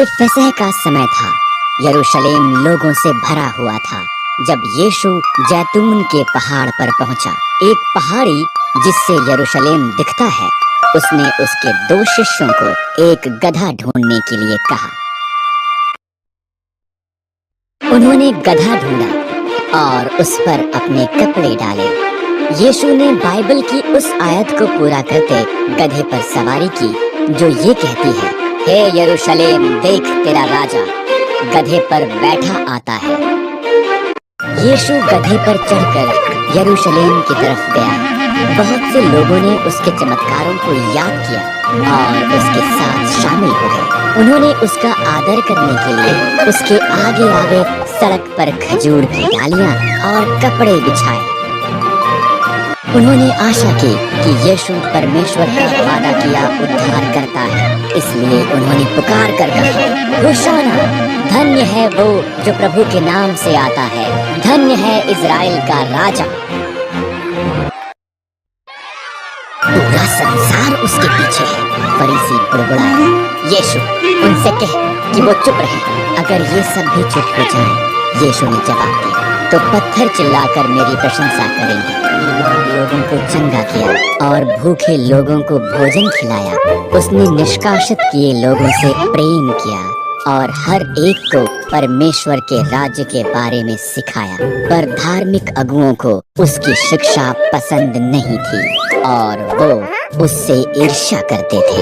फसह का समय था। यरूशलेम लोगों से भरा हुआ था। जब यीशु जैतून के पहाड़ पर पहुंचा, एक पहाड़ी जिससे यरूशलेम दिखता है, उसने उसके 2 शिष्यों को एक गधा ढूंढने के लिए कहा। उन्होंने गधा ढूंढा और उस पर अपने कपड़े डाले। यीशु ने बाइबल की उस आयत को पूरा करते गधे पर सवारी की जो ये कहती है, हे यरूशलेम, देख तेरा राजा गधे पर बैठा आता है। यीशु गधे पर चढ़कर यरूशलेम की तरफ गया। बहुत से लोगों ने उसके चमत्कारों को याद किया और उसके साथ शामिल हो गए। उन्होंने उसका आदर करने के लिए उसके आगे आगे सड़क पर खजूर की डालियां और कपड़े बिछाए। उन्होंने आशा की कि यीशु परमेश्वर का वादा किया उद्धार करता है, इसलिए उन्होंने पुकार कर कहा, होशाना, धन्य है वो जो प्रभु के नाम से आता है, धन्य है इज़राइल का राजा। पूरा संसार उसके पीछे है। फरीसी बुड़बुड़ाए, यीशु उनसे कह कि वो चुप रहे। अगर ये सब भी चुप हो जाएं, यीशु ने जवाब दिया, तो पत्थर चिल्लाकर मेरी प्रशंसा करेंगे। लोगों को चंगा किया और भूखे लोगों को भोजन खिलाया। उसने निष्कासित किए लोगों से प्रेम किया और हर एक को परमेश्वर के राज्य के बारे में सिखाया। पर धार्मिक अगुओं को उसकी शिक्षा पसंद नहीं थी और वो उससे ईर्ष्या करते थे।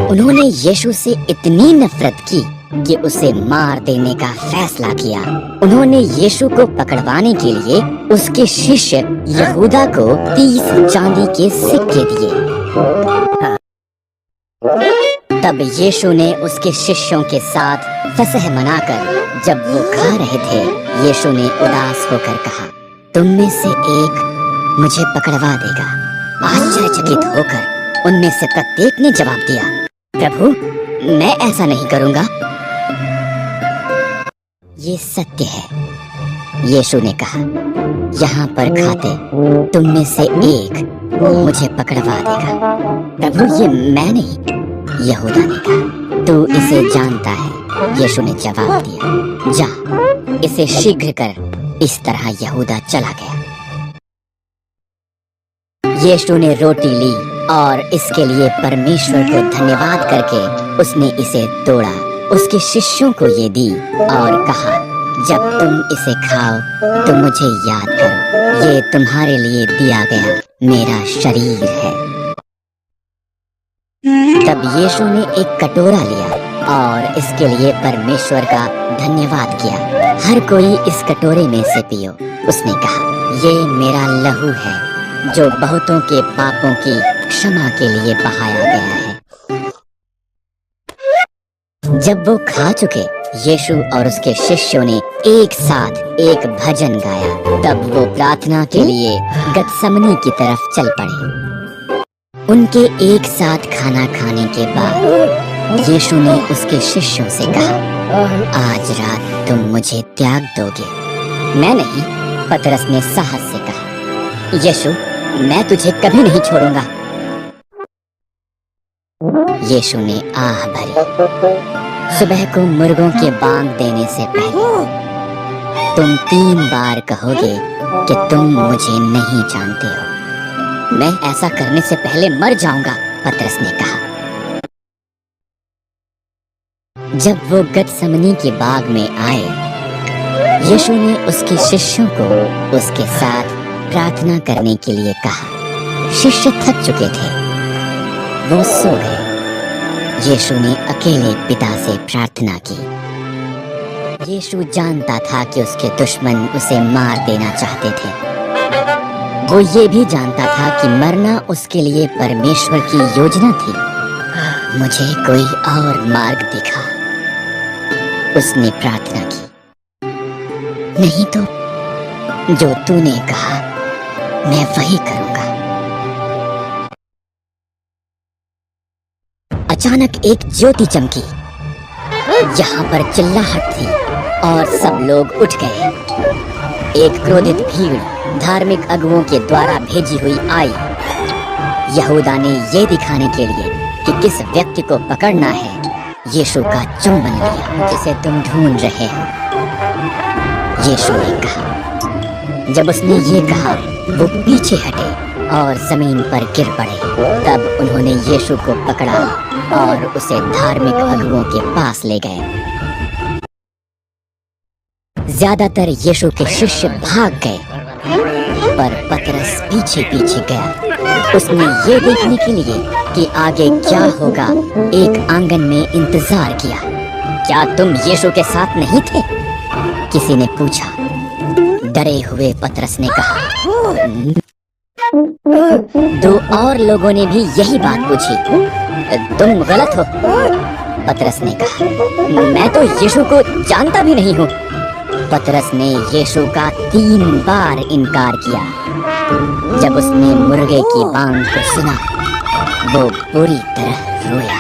उन्होंने यीशु से इतनी नफरत की कि उसे मार देने का फैसला किया। उन्होंने यीशु को पकड़वाने के लिए उसके शिष्य यहूदा को 30 चांदी के सिक्के दिए। तब यीशु ने उसके शिष्यों के साथ फसह मनाकर जब वो खा रहे थे, यीशु ने उदास होकर कहा, तुम में से एक मुझे पकड़वा देगा। आश्चर्यचकित होकर उनमें से प्रत्येक ने जवाब दिया, प्रभु, मैं ऐसा नहीं करूँगा। ये सत्य है, यीशु ने कहा, यहाँ पर खाते तुम में से एक मुझे पकड़वा देगा। प्रभु, ये मैं नहीं, यहूदा ने कहा। तू इसे जानता है, यीशु ने जवाब दिया, जा इसे शीघ्र कर। इस तरह यहूदा चला गया। यीशु ने रोटी ली और इसके लिए परमेश्वर को धन्यवाद करके उसने इसे तोड़ा, उसके शिष्यों को ये दी और कहा, जब तुम इसे खाओ तो मुझे याद करो, ये तुम्हारे लिए दिया गया मेरा शरीर है। तब यीशु ने एक कटोरा लिया और इसके लिए परमेश्वर का धन्यवाद किया। हर कोई इस कटोरे में से पियो, उसने कहा, ये मेरा लहू है जो बहुतों के पापों की क्षमा के लिए बहाया गया है। जब वो खा चुके, यीशु और उसके शिष्यों ने एक साथ एक भजन गाया। तब वो प्रार्थना के लिए गतसमनी की तरफ चल पड़े। उनके एक साथ खाना खाने के बाद यीशु ने उसके शिष्यों से कहा, आज रात तुम मुझे त्याग दोगे? मैं नहीं, पतरस ने साहस से कहा, यीशु, मैं तुझे कभी नहीं छोड़ूंगा। यीशु ने आह भरी। सुबह को मुर्गों के बांग देने से पहले तुम 3 बार कहोगे कि तुम मुझे नहीं जानते हो। मैं ऐसा करने से पहले मर जाऊंगा, पतरस ने कहा। जब वो गतसमनी के बाग में आए, यीशु ने उसके शिष्यों को उसके साथ प्रार्थना करने के लिए कहा। शिष्य थक चुके थे, वो सो गए। यीशु ने अकेले पिता से प्रार्थना की। यीशु जानता था कि उसके दुश्मन उसे मार देना चाहते थे। वो ये भी जानता था कि मरना उसके लिए परमेश्वर की योजना थी। मुझे कोई और मार्ग दिखा, उसने प्रार्थना की। नहीं तो जो तूने कहा मैं वही करूंगा। अचानक एक ज्योति चमकी। यहाँ पर चिल्लाहट थी और सब लोग उठ गए। एक क्रोधित भीड़ धार्मिक अगुओं के द्वारा भेजी हुई आई। यहूदा ने ये दिखाने के लिए कि किस व्यक्ति को पकड़ना है, यीशु का चुंबन लिया जिसे तुम ढूंढ रहे हो, यीशु ने कहा। जब उसने ये कहा वो पीछे हटे और जमीन पर गिर पड़े। तब उन्होंने यीशु को पकड़ा और उसे धार्मिक अगुओं के पास ले गए। ज्यादातर यीशु के शिष्य भाग गए, पर पतरस पीछे पीछे गया। उसने ये देखने के लिए कि आगे क्या होगा एक आंगन में इंतजार किया। क्या तुम यीशु के साथ नहीं थे? किसी ने पूछा। डरे हुए पतरस ने कहा। दो और लोगों ने भी यही बात पूछी। तुम गलत हो, पतरस ने कहा। मैं तो यीशु को जानता भी नहीं हूँ। पतरस ने यीशु का 3 बार इनकार किया। जब उसने मुर्गे की बांग को सुना, वो बुरी तरह रोया।